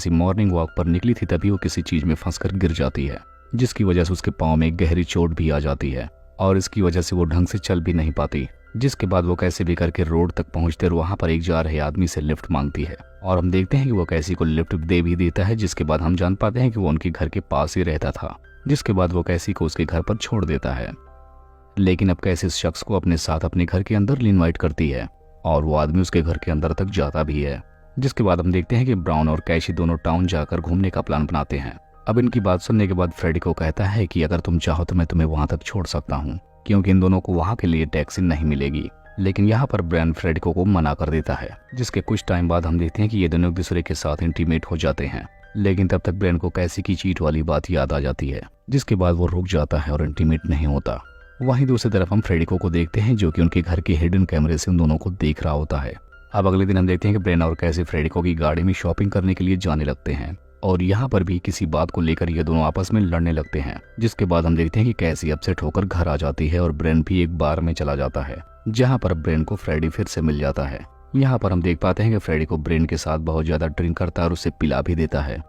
कैसी morning walk पर निकली थी तभी वो किसी चीज में फंसकर गिर जाती है, जिसकी वजह से उसके पाँव में एक गहरी चोट भी आ जाती है और इसकी वजह से वो ढंग से चल भी नहीं पाती। जिसके बाद वो कैसे भी करके रोड तक पहुंचते और वहां पर एक जा रहे आदमी से लिफ्ट मांगती है और हम देखते हैं कि वो कैसी को लिफ्ट दे भी देता है। जिसके बाद हम जान पाते हैं कि वो उनके घर के पास ही रहता था। जिसके बाद वो कैसी को उसके घर पर छोड़ देता है, लेकिन अब कैसे इस शख्स को अपने साथ अपने घर के अंदर इनवाइट करती है और वो आदमी उसके घर के अंदर तक जाता भी है। जिसके बाद हम देखते हैं कि ब्राउन और कैशी दोनों टाउन जाकर घूमने का प्लान बनाते हैं। अब इनकी बात सुनने के बाद फ्रेडी को कहता है कि अगर तुम चाहो तो मैं तुम्हें वहां तक छोड़ सकता हूँ, क्योंकि इन दोनों को वहां के लिए टैक्सी नहीं मिलेगी। लेकिन यहाँ पर ब्रायन फ्रेडिको को मना कर देता है। जिसके कुछ टाइम बाद हम देखते हैं कि ये दोनों एक दूसरे के साथ इंटीमेट हो जाते हैं, लेकिन तब तक ब्रायन को कैसी की चीट वाली बात याद आ जाती है। जिसके बाद वो रुक जाता है और इंटीमेट नहीं होता। वहीं दूसरी तरफ हम फ्रेडिको को देखते हैं जो कि उनके घर के हिडन कैमरे से उन दोनों को देख रहा होता है। अब अगले दिन हम देखते हैं कि ब्रायन और कैसी फ्रेडिको की गाड़ी में शॉपिंग करने के लिए जाने लगते हैं और यहाँ पर भी किसी बात को लेकर ये दोनों आपस में लड़ने लगते हैं। जिसके बाद हम देखते हैं कि कैसी अपसेट होकर घर आ जाती है और ब्रायन भी एक बार में चला जाता है, जहाँ पर ब्रायन को फ्रेडी फिर से मिल जाता है। यहाँ पर हम देख पाते हैं कि फ्रेडी को ब्रायन के साथ बहुत ज्यादा ड्रिंक करता है और उसे पिला भी देता है।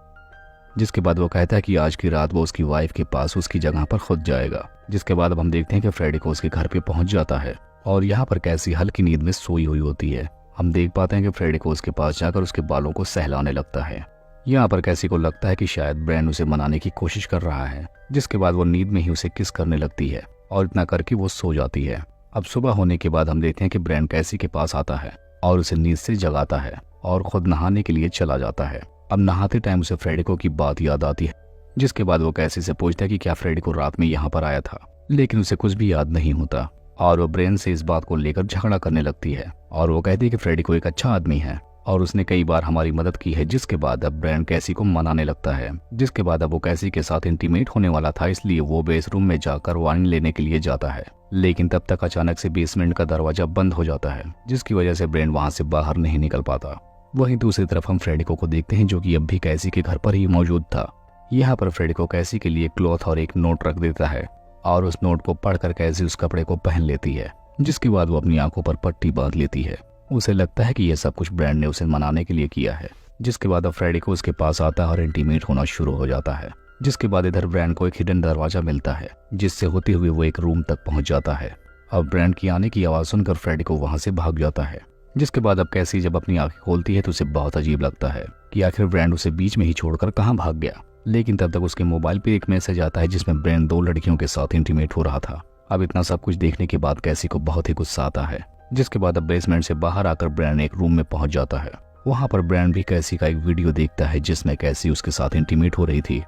जिसके बाद वो कहता है कि आज की रात वो उसकी वाइफ के पास उसकी जगह पर खुद जाएगा। जिसके बाद अब हम देखते हैं कि फ्रेडी को उसके घर पे पहुंच जाता है और यहाँ पर कैसी हल्की नींद में सोई हुई होती है। हम देख पाते हैं कि फ्रेडी को उसके पास जाकर उसके बालों को सहलाने लगता है। यहाँ पर कैसी को लगता है कि शायद ब्रायन उसे मनाने की कोशिश कर रहा है। जिसके बाद वो नींद में ही उसे किस करने लगती है और इतना करके वो सो जाती है। अब सुबह होने के बाद हम देखते हैं कि ब्रायन कैसी के पास आता है और उसे नींद से जगाता है और खुद नहाने के लिए चला जाता है। अब नहाते टाइम उसे फ्रेडिको की बात याद आती है। जिसके बाद वो कैसी से पूछता है कि क्या फ्रेडिको रात में यहाँ पर आया था, लेकिन उसे कुछ भी याद नहीं होता और वो ब्रायन से इस बात को लेकर झगड़ा करने लगती है और वो कहती है कि फ्रेडिको एक अच्छा आदमी है और उसने कई बार हमारी मदद की है। जिसके बाद अब ब्रायन कैसी को मनाने लगता है। जिसके बाद अब वो कैसी के साथ इंटीमेट होने वाला था, इसलिए वो बेसरूम में जाकर वाइन लेने के लिए जाता है, लेकिन तब तक अचानक से बेसमेंट का दरवाजा बंद हो जाता है, जिसकी वजह से ब्रायन वहां से बाहर नहीं निकल पाता। वहीं दूसरी तरफ हम फ्रेडिको को देखते हैं जो कि अब भी कैसी के घर पर ही मौजूद था। यहाँ पर फ्रेडिको कैसी के लिए क्लॉथ और एक नोट रख देता है और उस नोट को पढ़कर कैसी उस कपड़े को पहन लेती है। जिसके बाद वो अपनी आंखों पर पट्टी बांध लेती है। उसे लगता है कि यह सब कुछ ब्रायन ने उसे मनाने के लिए किया है। जिसके बाद अब फ्रेडिको उसके पास आता है और इंटीमेट होना शुरू हो जाता है। जिसके बाद इधर ब्रायन को एक हिडन दरवाजा मिलता है, जिससे होते हुए वो एक रूम तक पहुंच जाता है। अब ब्रायन की आने की आवाज सुनकर फ्रेडिको वहां से भाग जाता है। जिसके बाद अब कैसी जब अपनी आंखें खोलती है तो उसे बहुत अजीब लगता है कि आखिर ब्रायन उसे बीच में ही छोड़कर कहाँ भाग गया। लेकिन तब तक उसके मोबाइल पे एक मैसेज आता है जिसमें ब्रायन 2 लड़कियों के साथ इंटीमेट हो रहा था। अब इतना सब कुछ देखने के बाद कैसी को बहुत ही गुस्सा आता है। जिसके बाद अब बेसमेंट से बाहर आकर ब्रायन एक रूम में पहुंच जाता है। वहां पर ब्रायन भी कैसी का एक वीडियो देखता है जिसमें कैसी उसके साथ इंटीमेट हो रही थी।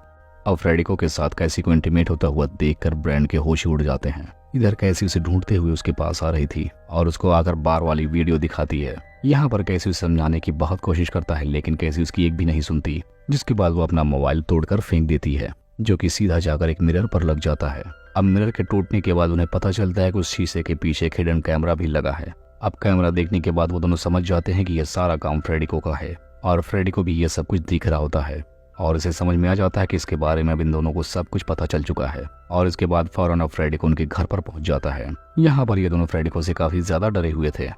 अब फ्रेडिको के साथ कैसी को इंटीमेट होता हुआ देखकर ब्रायन के होश उड़ जाते हैं। इधर कैसी उसे ढूंढते हुए उसके पास आ रही थी और उसको आकर बार वाली वीडियो दिखाती है। यहाँ पर कैसी उसे समझाने की बहुत कोशिश करता है, लेकिन कैसी उसकी एक भी नहीं सुनती। जिसके बाद वो अपना मोबाइल तोड़कर फेंक देती है, जो कि सीधा जाकर एक मिरर पर लग जाता है। अब मिरर के टूटने के बाद उन्हें पता चलता है कि उस शीशे के पीछे एक हिडन कैमरा भी लगा है। अब कैमरा देखने के बाद वो दोनों समझ जाते हैं कि यह सारा काम फ्रेडिको का है और फ्रेडिको भी यह सब कुछ दिख रहा होता है और इसे समझ में आ जाता है कि इसके बारे में अब इन दोनों को सब कुछ पता चल चुका है। और इसके बाद फौरन अब फ्रेडिको उनके घर पर पहुंच जाता है। यहाँ पर ये दोनों फ्रेडिको से काफी ज्यादा डरे हुए थे।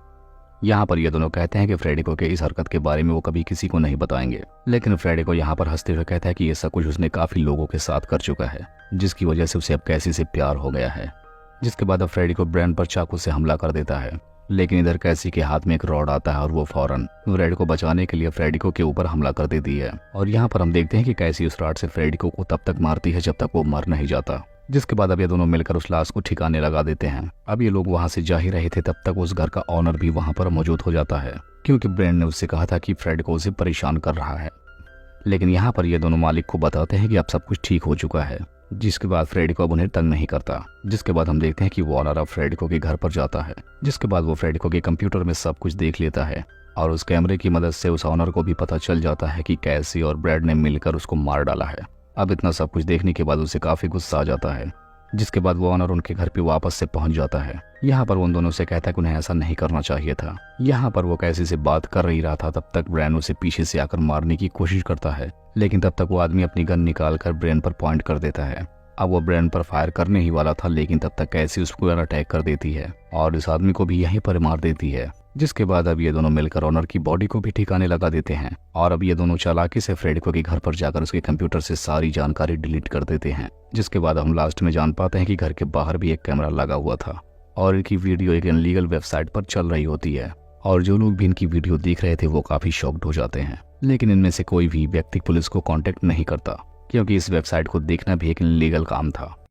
यहाँ पर ये दोनों कहते हैं कि फ्रेडिको के इस हरकत के बारे में वो कभी किसी को नहीं बताएंगे, लेकिन फ्रेडिको यहाँ पर हंसते हुए कहता है कि ये सब कुछ उसने काफी लोगों के साथ कर चुका है, जिसकी वजह से उसे अब कैसी से प्यार हो गया है। जिसके बाद अब फ्रेडिको ब्रायन पर चाकू से हमला कर देता है, लेकिन इधर कैसी के हाथ में एक रॉड आता है और वो फौरन फ्रेडिको को बचाने के लिए फ्रेडिको के ऊपर हमला कर देती है। और यहाँ पर हम देखते हैं कि कैसी उस रॉड से फ्रेडिको को तब तक मारती है जब तक वो मर नहीं जाता। जिसके बाद अब ये दोनों मिलकर उस लाश को ठिकाने लगा देते हैं। अब ये लोग वहां से जा ही रहे थे, तब तक उस घर का ऑनर भी वहां पर मौजूद हो जाता है, क्योंकि ब्रायन ने उससे कहा था कि फ्रेडिको उसे परेशान कर रहा है। लेकिन यहाँ पर ये दोनों मालिक को बताते हैं कि अब सब कुछ ठीक हो चुका है। जिसके बाद फ्रेडिको अब उन्हें तंग नहीं करता। जिसके बाद हम देखते हैं कि वो ऑनर अब फ्रेडिको के घर पर जाता है। जिसके बाद वो फ्रेडिको के कंप्यूटर में सब कुछ देख लेता है और उस कैमरे की मदद से उस ऑनर को भी पता चल जाता है कि कैसी और ब्रैड ने मिलकर उसको मार डाला है। अब इतना सब कुछ देखने के बाद उसे काफी गुस्सा आ जाता है। जिसके बाद वो ऑनर उनके घर पे वापस से पहुंच जाता है। यहाँ पर वो उन दोनों से कहता है कि उन्हें ऐसा नहीं करना चाहिए था। यहाँ पर वो कैसी से बात कर ही रहा था, तब तक ब्रायन उसे पीछे से आकर मारने की कोशिश करता है, लेकिन तब तक वो आदमी अपनी गन निकाल कर ब्रायन पर पॉइंट कर देता है। अब वो ब्रायन पर फायर करने ही वाला था, लेकिन तब तक कैसी उस पर अटैक कर देती है और इस आदमी को भी यहीं पर मार देती है। जिसके बाद अब ये दोनों मिलकर ऑनर की बॉडी को भी ठिकाने लगा देते हैं और अब ये दोनों चालाकी से फ्रेडको के घर पर जाकर उसके कंप्यूटर से सारी जानकारी डिलीट कर देते हैं। जिसके बाद हम लास्ट में जान पाते हैं कि घर के बाहर भी एक कैमरा लगा हुआ था और इनकी वीडियो एक इनलीगल वेबसाइट पर चल रही होती है और जो लोग भी इनकी वीडियो देख रहे थे वो काफी शॉक्ड हो जाते हैं। लेकिन इनमें से कोई भी व्यक्ति पुलिस को कांटेक्ट नहीं करता क्योंकि इस वेबसाइट को देखना भी एक इनलीगल काम था।